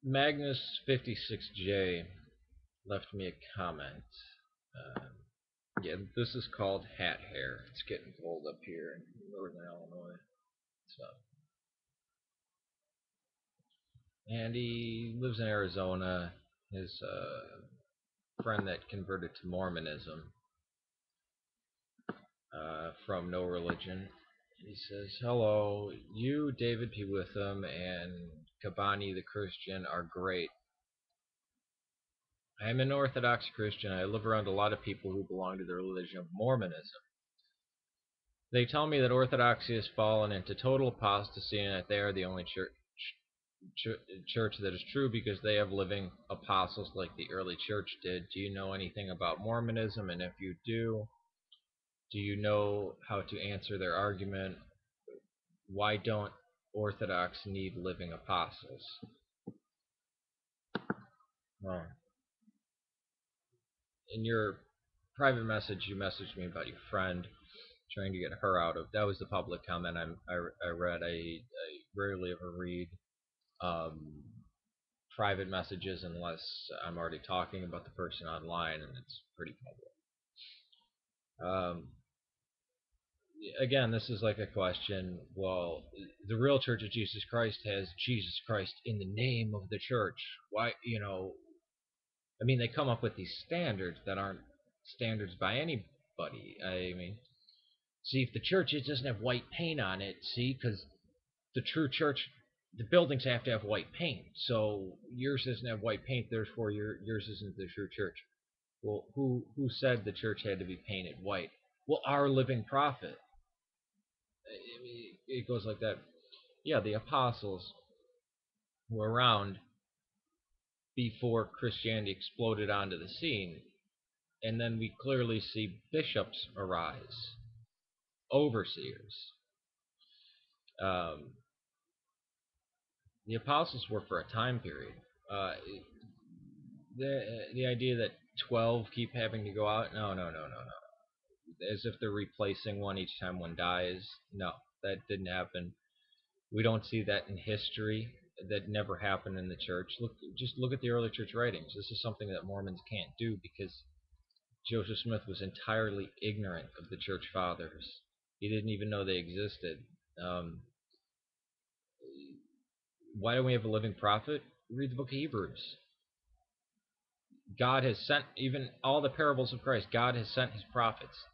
Magnus56j left me a comment. Yeah, this is called hat hair. It's getting cold up here in northern Illinois. And he lives in Arizona. His friend that converted to Mormonism from no religion. He says, "Hello, you, David P. Witham, and Kabani the Christian are great. I am an Orthodox Christian. I live around a lot of people who belong to the religion of Mormonism. They tell me that Orthodoxy has fallen into total apostasy and that they are the only church that is true because they have living apostles like the early church did. Do you know anything about Mormonism? And if you do you know how to answer their argument? Why don't Orthodox need living apostles?" Well, in your private message, you messaged me about your friend trying to get her out of. That was the public comment I read. I rarely ever read private messages unless I'm already talking about the person online, and it's pretty public. Again, this is like a question. Well, the real Church of Jesus Christ has Jesus Christ in the name of the church. Why, I mean, they come up with these standards that aren't standards by anybody. I mean, see, if the church doesn't have white paint on it, see, because the true church, the buildings have to have white paint. So yours doesn't have white paint, therefore yours isn't the true church. Well, who said the church had to be painted white? Well, our living prophet. I mean, it goes like that. Yeah, the apostles were around before Christianity exploded onto the scene. And then we clearly see bishops arise, overseers. The apostles were for a time period. The idea that 12 keep having to go out, no. As if they're replacing one each time one dies. No, that didn't happen. We don't see that in history. That never happened in the church. Just look at the early church writings. This is something that Mormons can't do because Joseph Smith was entirely ignorant of the church fathers. He didn't even know they existed. Why don't we have a living prophet? Read the book of Hebrews. God has sent, even all the parables of Christ, God has sent his prophets.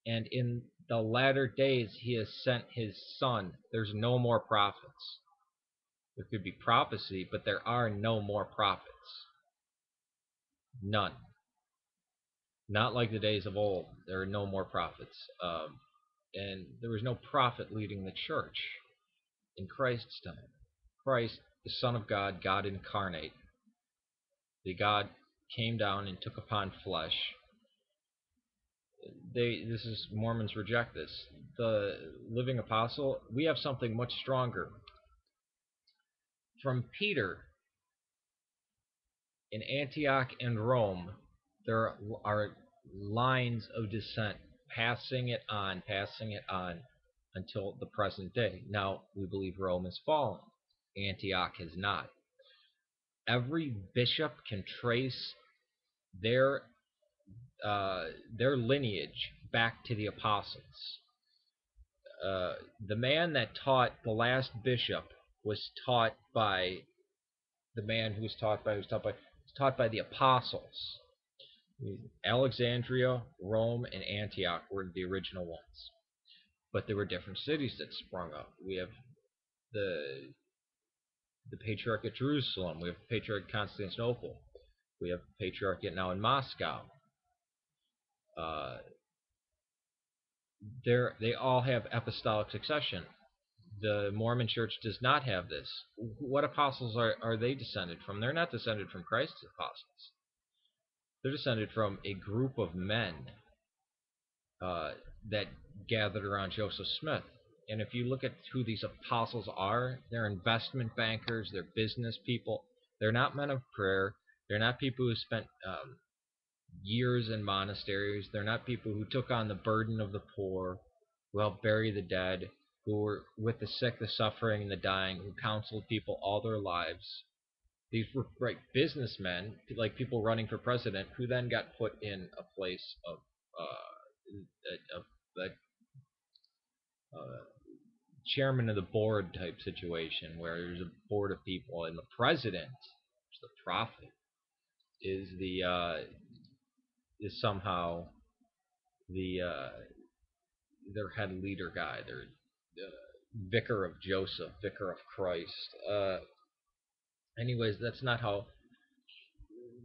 And in the latter days, he has sent his son. There's no more prophets. There could be prophecy, but there are no more prophets. None. Not like the days of old. There are no more prophets. And there was no prophet leading the church in Christ's time. Christ, the Son of God, God incarnate. The God came down and took upon flesh. Mormons reject this. The living apostle, we have something much stronger. From Peter in Antioch and Rome, there are lines of descent passing it on until the present day. Now, we believe Rome has fallen. Antioch has not. Every bishop can trace their lineage back to the apostles. The man that taught the last bishop was taught by the man who was taught by the apostles. Alexandria, Rome, and Antioch were the original ones. But there were different cities that sprung up. We have the Patriarchate of Jerusalem. We have the Patriarchate of Constantinople. We have the Patriarchate now in Moscow. They all have apostolic succession. The Mormon Church does not have this. What apostles are they descended from? They're not descended from Christ's apostles. They're descended from a group of men that gathered around Joseph Smith. And if you look at who these apostles are, they're investment bankers, they're business people. They're not men of prayer. They're not people who spent years in monasteries. They're not people who took on the burden of the poor, who helped bury the dead, who were with the sick, the suffering, and the dying, who counseled people all their lives. These were like businessmen, like people running for president, who then got put in a place of a chairman of the board type situation, where there's a board of people, and the president, the prophet, is the is somehow the their head leader guy, their vicar of Joseph, vicar of Christ. Anyways, that's not how.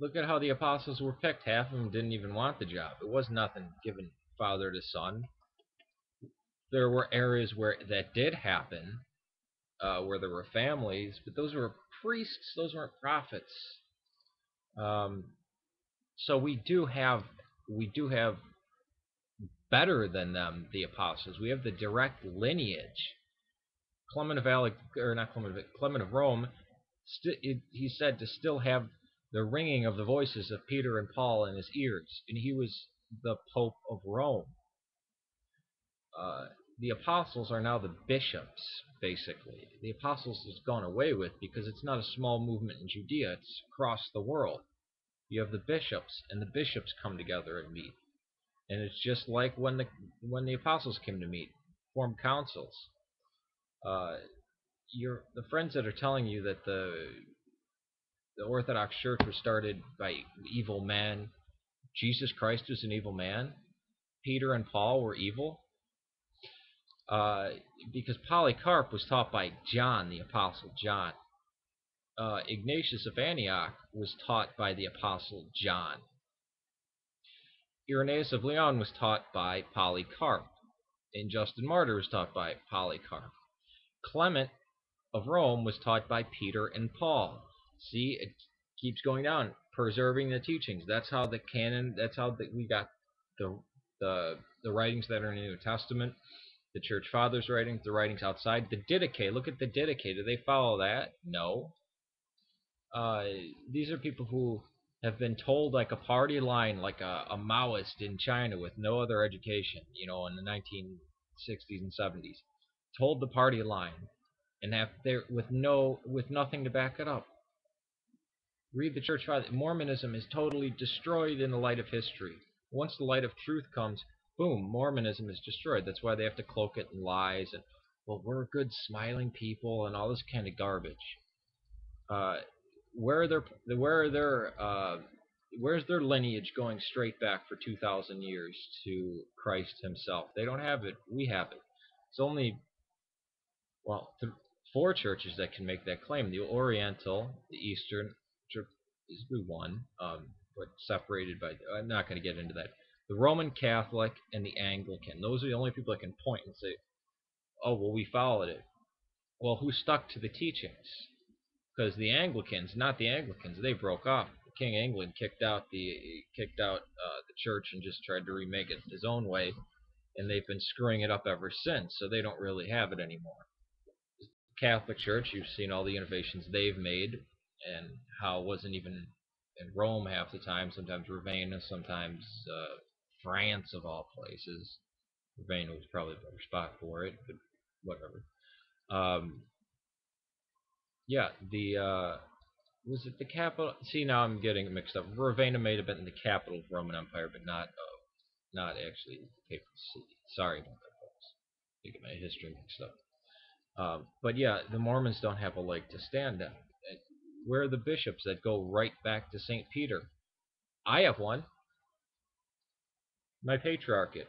Look at how the apostles were picked. Half of them didn't even want the job. It was nothing given father to son. There were areas where that did happen, where there were families, but those were priests. Those weren't prophets. Um, so we do have better than them, the apostles. We have the direct lineage. Clement of or not Clement of Clement of Rome, he's said to still have the ringing of the voices of Peter and Paul in his ears, and he was the Pope of Rome. The apostles are now the bishops, basically. The apostles is gone away with because it's not a small movement in Judea, it's across the world. You have the bishops, and the bishops come together and meet. And it's just like when the apostles came to meet, form councils. The friends that are telling you that the Orthodox Church was started by evil men, Jesus Christ was an evil man, Peter and Paul were evil, because Polycarp was taught by John, the Apostle John. Ignatius of Antioch was taught by the Apostle John. Irenaeus of Lyon was taught by Polycarp, and Justin Martyr was taught by Polycarp. Clement of Rome was taught by Peter and Paul. See, it keeps going down, preserving the teachings. That's how the canon. That's how we got the the writings that are in the New Testament, the Church Fathers' writings, the writings outside. The Didache. Look at the Didache. Do they follow that? No. These are people who have been told like a party line, like a Maoist in China with no other education, in the 1960s and 70s, told the party line, and have there with nothing to back it up. Read the Church Fathers. Mormonism is totally destroyed in the light of history. Once the light of truth comes, boom, Mormonism is destroyed. That's why they have to cloak it in lies and, well, we're good, smiling people, and all this kind of garbage. Where's their lineage going straight back for 2,000 years to Christ himself? They don't have it. We have it. It's only, well, 4 churches that can make that claim. The Oriental, the Eastern, which is one, but separated by, I'm not going to get into that. The Roman Catholic and the Anglican. Those are the only people that can point and say, oh, well, we followed it. Well, who stuck to the teachings? Because the Anglicans, not the Anglicans, they broke off. King of England kicked out the church and just tried to remake it his own way, and they've been screwing it up ever since. So they don't really have it anymore. The Catholic Church, you've seen all the innovations they've made, and how it wasn't even in Rome half the time. Sometimes Ravenna, sometimes France of all places. Ravenna was probably a better spot for it, but whatever. Yeah, was it the capital? See, now I'm getting it mixed up. Ravenna may have been the capital of Roman Empire, but not actually the papal city. Sorry about that, folks. I get my history mixed up. But yeah, the Mormons don't have a leg to stand on. Where are the bishops that go right back to St. Peter? I have one. My patriarchate,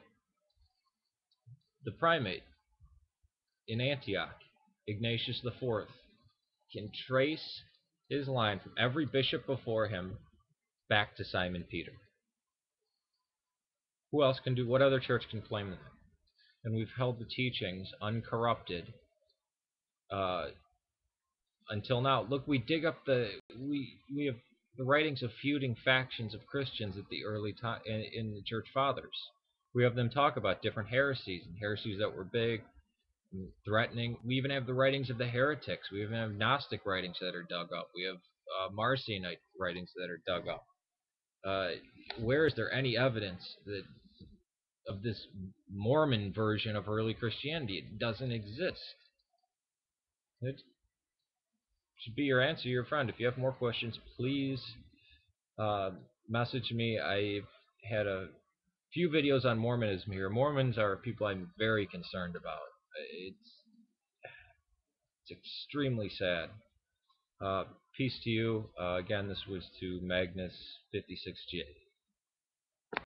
the primate in Antioch, Ignatius IV, can trace his line from every bishop before him back to Simon Peter. Who else can do? What other church can claim that? And we've held the teachings uncorrupted until now. Look, we dig up we have the writings of feuding factions of Christians at the early time in the Church Fathers. We have them talk about different heresies and heresies that were big, and threatening. We even have the writings of the heretics. We even have Gnostic writings that are dug up. We have Marcionite writings that are dug up. Where is there any evidence that of this Mormon version of early Christianity? It doesn't exist. should be your answer, your friend. If you have more questions, please uh, message me. I've had a few videos on Mormonism here. Mormons are people I'm very concerned about. It's extremely sad. Uh, Peace to you. Again, this was to Magnus56j.